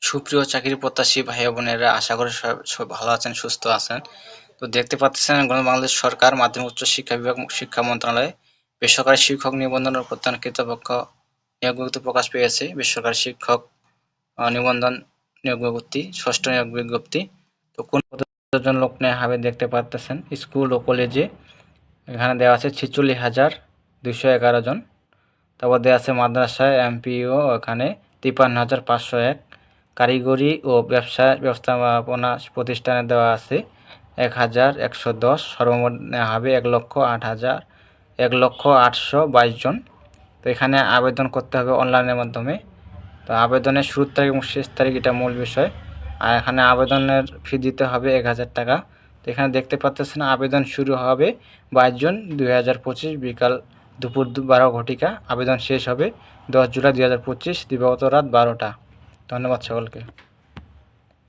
সুপ্রিয় চাকরি প্রত্যাশী ভাই বোনেরা, আশা করি সবাই ভালো আছেন, সুস্থ আছেন। তো দেখতে পাচ্ছেন বাংলাদেশ সরকার মাধ্যমিক উচ্চ শিক্ষা বিভাগ শিক্ষা মন্ত্রণালয় বেসরকারি শিক্ষক নিবন্ধন ও প্রত্যয়ন কর্তৃপক্ষ নিয়োগ বিজ্ঞপ্তি প্রকাশ পেয়েছে। বেসরকারি শিক্ষক নিবন্ধন নিয়োগ বিজ্ঞপ্তি, ষষ্ঠ নিয়োগ বিজ্ঞপ্তি। তো কোন কতজন লোক নেওয়া হবে দেখতে পাচ্ছেন। স্কুল ও কলেজে এখানে দেওয়া আছে 46,211 জন। তারপর দেওয়া আছে মাদ্রাসায় এমপিও এখানে 53,501। কারিগরি ও ব্যবস্থাপনা প্রতিষ্ঠানে দেওয়া আছে 1,110। সর্বমোট নেওয়া হবে 1,0822 জন। তো এখানে আবেদন করতে হবে অনলাইনের মাধ্যমে। তো আবেদনের শুরুর তারিখ এবং শেষ তারিখ এটা মূল বিষয়। আর এখানে আবেদনের ফি দিতে হবে 1,000 টাকা। তো এখানে দেখতে পাচ্ছেন আবেদন শুরু হবে 22 জুন 2025 বিকাল দুপুর 12 ঘটিকা। আবেদন শেষ হবে 10 জুলাই 2025 দিবাগত রাত 12টা। ধন্যবাদ সকলকে।